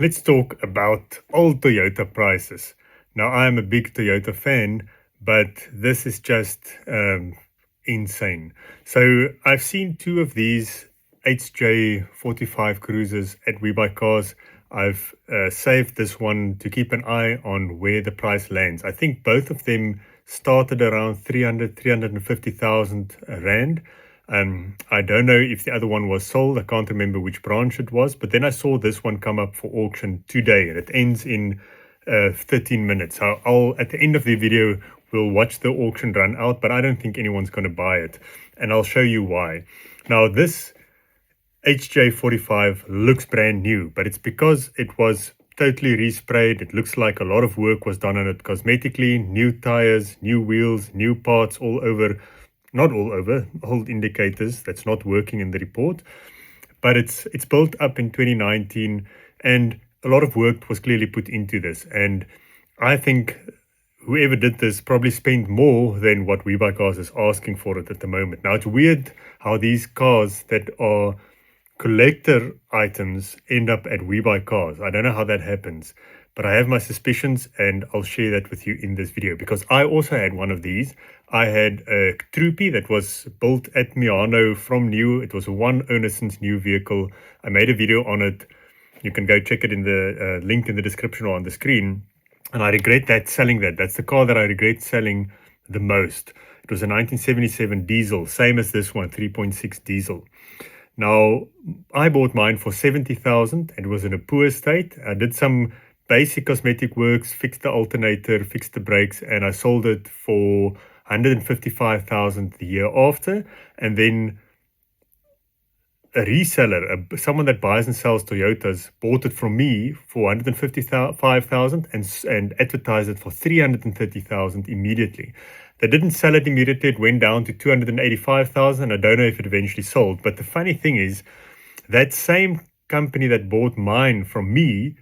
Let's talk about old Toyota prices. Now, I am a big Toyota fan, but this is just insane. So I've seen two of these HJ45 Cruisers at WeBuyCars. I've saved this one to keep an eye on where the price lands. I think both of them started around 350,000 Rand. I don't know if the other one was sold. I can't remember which branch it was, but then I saw this one come up for auction today, and it ends in 13 minutes. So I'll at the end of the video, we'll watch the auction run out, but I don't think anyone's going to buy it, and I'll show you why. Now, this HJ45 looks brand new, but it's because it was totally resprayed. It looks like a lot of work was done on it cosmetically, new tires, new wheels, new parts all over. Not all over, hold indicators, that's not working in the report. But it's built up in 2019, and a lot of work was clearly put into this. And I think whoever did this probably spent more than what WeBuyCars is asking for it at the moment. Now, it's weird how these cars that are collector items end up at WeBuyCars. I don't know how that happens, but I have my suspicions, and I'll share that with you in this video because I also had one of these. I had a Troopie that was built at Miano from new. It was a one owner since new vehicle. I made a video on it. You can go check it in the link in the description or on the screen. And I regret selling that. That's the car that I regret selling the most. It was a 1977 diesel, same as this one, 3.6 diesel. Now, I bought mine for 70,000 and it was in a poor state. I did some basic cosmetic works, fixed the alternator, fixed the brakes, and I sold it for 155,000 the year after. And then a reseller, someone that buys and sells Toyotas, bought it from me for 155,000 and advertised it for 330,000 immediately. They didn't sell it immediately. It went down to 285,000. I don't know if it eventually sold. But the funny thing is, that same company that bought mine from me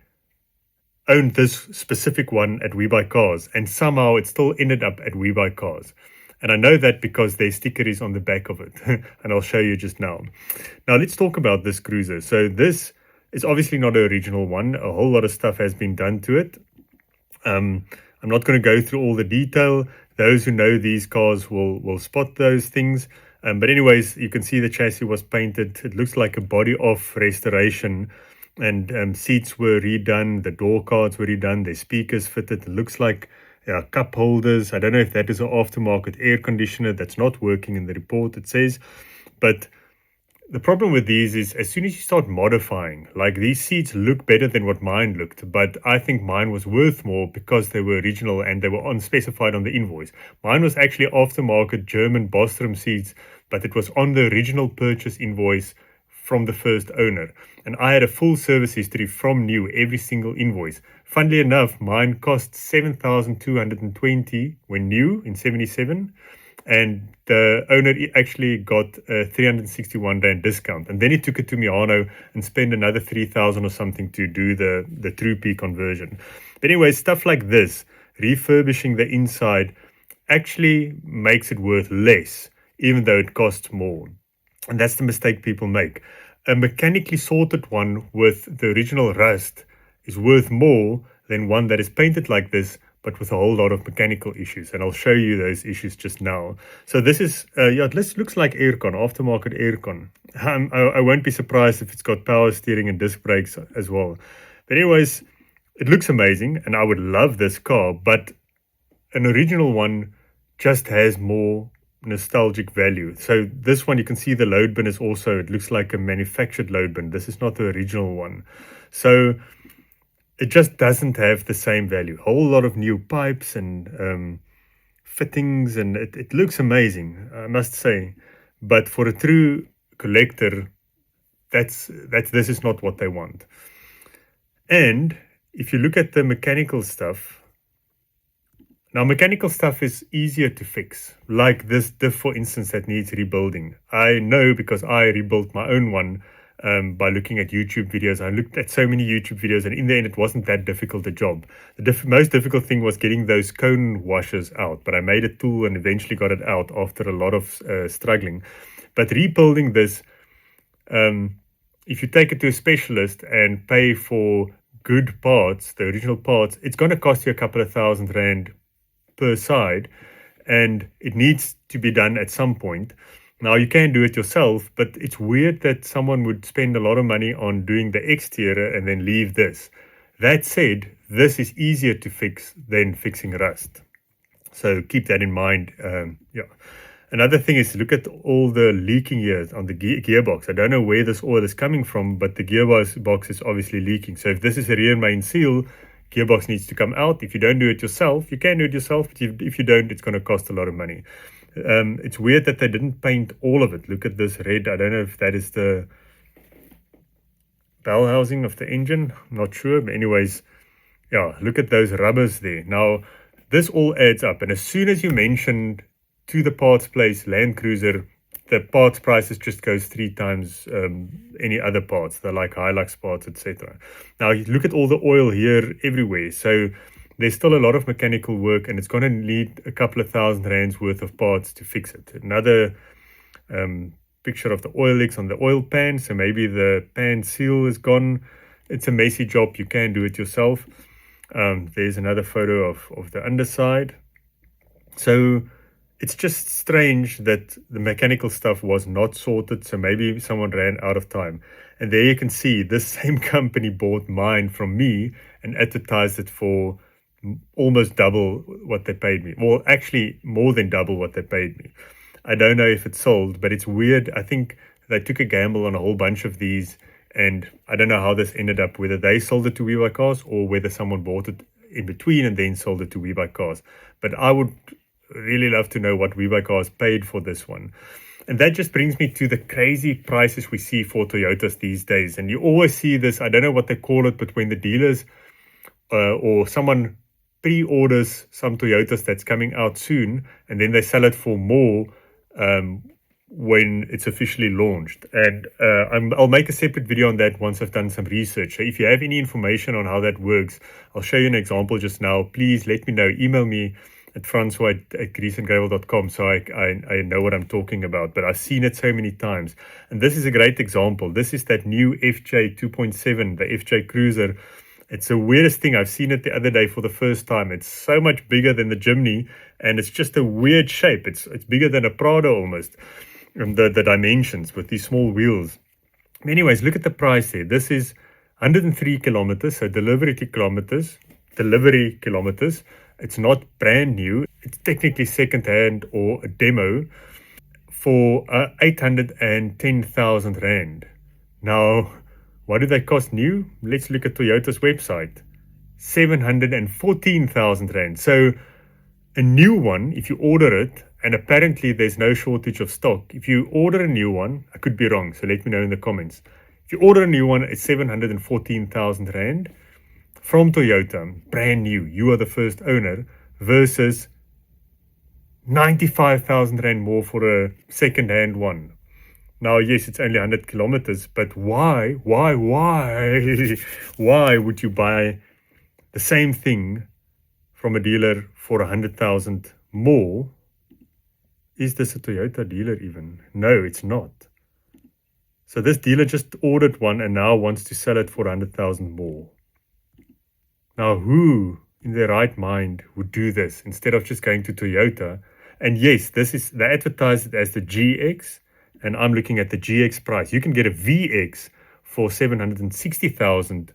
owned this specific one at WeBuyCars, and somehow it still ended up at WeBuyCars. And I know that because their sticker is on the back of it, and I'll show you just now. Now, let's talk about this cruiser. So this is obviously not an original one. A whole lot of stuff has been done to it. I'm not going to go through all the detail. Those who know these cars will spot those things. But anyways, you can see the chassis was painted. It looks like a body-off restoration. And seats were redone, the door cards were redone, the speakers fitted. It looks like cup holders. I don't know if that is an aftermarket air conditioner that's not working in the report, it says. But the problem with these is as soon as you start modifying, like these seats look better than what mine looked, but I think mine was worth more because they were original and they were unspecified on the invoice. Mine was actually aftermarket German Bostrom seats, but it was on the original purchase invoice from the first owner. And I had a full service history from new, every single invoice. Funnily enough, mine cost 7,220 when new in 77. And the owner actually got a 361 Rand discount. And then he took it to Miano and spent another 3,000 or something to do the Troopie conversion. But anyway, stuff like this, refurbishing the inside, actually makes it worth less, even though it costs more. And that's the mistake people make. A mechanically sorted one with the original rust is worth more than one that is painted like this, but with a whole lot of mechanical issues. And I'll show you those issues just now. So this is, it looks like aircon, aftermarket aircon. I won't be surprised if it's got power steering and disc brakes as well. But anyways, it looks amazing, and I would love this car, but an original one just has more nostalgic value. So this one, you can see the load bin is also, it looks like a manufactured load bin. This is not the original one. So it just doesn't have the same value. A whole lot of new pipes and fittings, and it looks amazing, I must say. But for a true collector, this is not what they want. And if you look at the mechanical stuff, now, mechanical stuff is easier to fix, like this diff, for instance, that needs rebuilding. I know because I rebuilt my own one by looking at YouTube videos. I looked at so many YouTube videos, and in the end, it wasn't that difficult a job. The most difficult thing was getting those cone washers out, but I made a tool and eventually got it out after a lot of struggling. But rebuilding this, if you take it to a specialist and pay for good parts, the original parts, it's going to cost you a couple of £1,000 per side, and it needs to be done at some point. Now, you can do it yourself, but it's weird that someone would spend a lot of money on doing the exterior and then leave this. That said, this is easier to fix than fixing rust. So keep that in mind. Yeah. Another thing is, look at all the leaking here on the gearbox. I don't know where this oil is coming from, but the gearbox is obviously leaking. So if this is a rear main seal, gearbox needs to come out. If you don't do it yourself, you can do it yourself. But if you don't, it's going to cost a lot of money. It's weird that they didn't paint all of it. Look at this red. I don't know if that is the bell housing of the engine. I'm not sure. But anyways, yeah, look at those rubbers there. Now, this all adds up. And as soon as you mentioned to the parts place Land Cruiser, the parts prices just goes 3 times any other parts. They're like Hilux parts, etc. Now, you look at all the oil here everywhere. So there's still a lot of mechanical work, and it's going to need a couple of £1,000 worth of parts to fix it. Another picture of the oil leaks on the oil pan. So maybe the pan seal is gone. It's a messy job. You can do it yourself. There's another photo of the underside. So it's just strange that the mechanical stuff was not sorted. So maybe someone ran out of time. And there you can see this same company bought mine from me and advertised it for almost double what they paid me. Well, actually more than double what they paid me. I don't know if it sold, but it's weird. I think they took a gamble on a whole bunch of these, and I don't know how this ended up, whether they sold it to WeBuyCars or whether someone bought it in between and then sold it to WeBuyCars. But I would really love to know what WeBuyCars paid for this one. And that just brings me to the crazy prices we see for Toyotas these days. And you always see this, I don't know what they call it, but when the dealers or someone pre-orders some Toyotas that's coming out soon, and then they sell it for more when it's officially launched. And I'll make a separate video on that once I've done some research. So if you have any information on how that works, I'll show you an example just now. Please let me know. Email me at francois@greaseandgravel.com so I know what I'm talking about. But I've seen it so many times. And this is a great example. This is that new FJ 2.7, the FJ Cruiser. It's the weirdest thing. I've seen it the other day for the first time. It's so much bigger than the Jimny, and it's just a weird shape. It's bigger than a Prado almost, the dimensions with these small wheels. Anyways, look at the price there. This is 103 kilometers, so delivery kilometers. It's not brand new. It's technically second-hand or a demo for 810,000 Rand. Now, what do they cost new? Let's look at Toyota's website. 714,000 Rand. So a new one, if you order it, and apparently there's no shortage of stock. If you order a new one, I could be wrong, so let me know in the comments. If you order a new one, it's 714,000 Rand from Toyota, brand new. You are the first owner, versus 95,000 Rand more for a second-hand one. Now, yes, it's only 100 kilometers, but why would you buy the same thing from a dealer for 100,000 more? Is this a Toyota dealer even? No, it's not. So this dealer just ordered one and now wants to sell it for 100,000 more. Now, who in their right mind would do this instead of just going to Toyota? And yes, they advertise it as the GX. And I'm looking at the GX price. You can get a VX for 760,000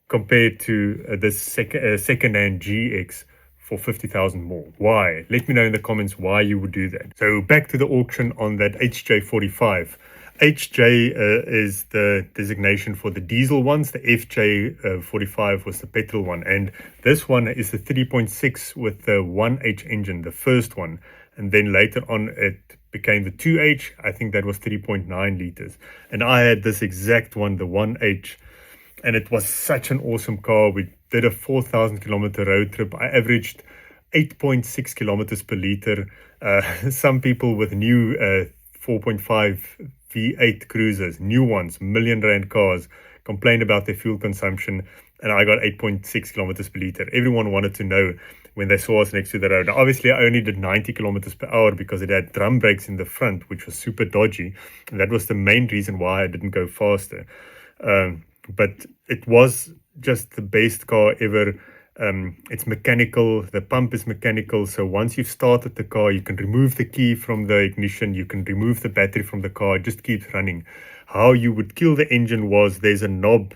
compared to this second-hand GX for 50,000 more. Why? Let me know in the comments why you would do that. So back to the auction on that HJ45. HJ is the designation for the diesel ones. The FJ45 was the petrol one. And this one is the 3.6 with the 1H engine, the first one. And then later on it became the 2H. I think that was 3.9 liters. And I had this exact one, the 1H. And it was such an awesome car. We did a 4,000 kilometer road trip. I averaged 8.6 kilometers per liter. Some people with new 4.5 V8 cruisers, new ones, R1 million cars, complained about their fuel consumption, and I got 8.6 kilometers per liter. Everyone wanted to know when they saw us next to the road. Now, obviously, I only did 90 kilometers per hour because it had drum brakes in the front, which was super dodgy, and that was the main reason why I didn't go faster. But it was just the best car ever. It's mechanical, the pump is mechanical, so once you've started the car, you can remove the key from the ignition, you can remove the battery from the car, it just keeps running. How you would kill the engine was there's a knob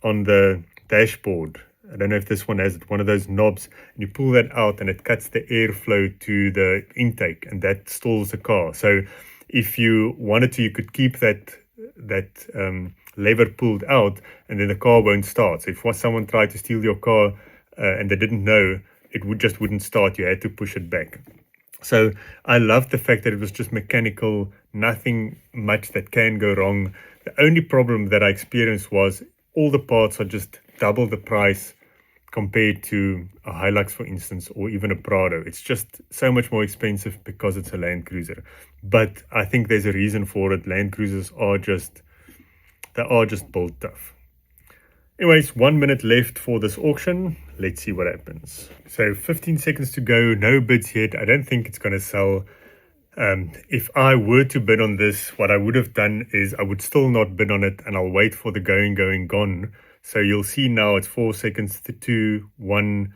on the dashboard. I don't know if this one has it, one of those knobs, and you pull that out and it cuts the airflow to the intake, and that stalls the car. So if you wanted to, you could keep that lever pulled out, and then the car won't start. So if someone tried to steal your car and they didn't know, it wouldn't start. You had to push it back. So I loved the fact that it was just mechanical, nothing much that can go wrong. The only problem that I experienced was all the parts are just double the price compared to a Hilux, for instance, or even a Prado. It's just so much more expensive because it's a Land Cruiser. But I think there's a reason for it. Land Cruisers are just built tough. Anyways, 1 minute left for this auction. Let's see what happens. So 15 seconds to go, no bids yet. I don't think it's going to sell. If I were to bid on this, what I would have done is I would still not bid on it, and I'll wait for the going, gone. So you'll see now it's 4 seconds to 2, 1,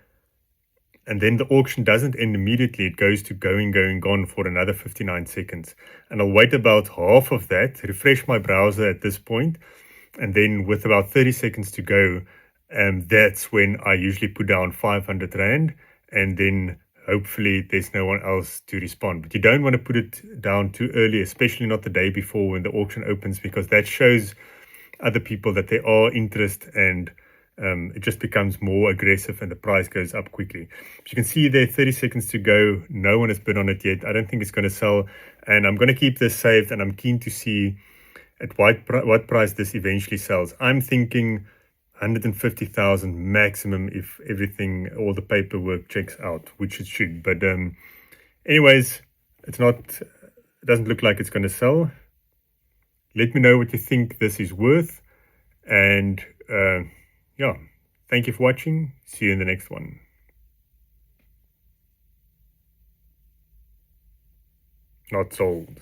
and then the auction doesn't end immediately. It goes to going, gone for another 59 seconds. And I'll wait about half of that, refresh my browser at this point, and then with about 30 seconds to go, that's when I usually put down 500 Rand, and then hopefully there's no one else to respond. But you don't want to put it down too early, especially not the day before when the auction opens, because that shows other people that there are interest, and it just becomes more aggressive and the price goes up quickly. As you can see there, 30 seconds to go. No one has bid on it yet. I don't think it's going to sell, and I'm going to keep this saved, and I'm keen to see at what price this eventually sells. I'm thinking 150,000 maximum if everything, all the paperwork checks out, which it should. But anyways, it doesn't look like it's going to sell. Let me know what you think this is worth, and yeah, thank you for watching. See you in the next one. Not sold.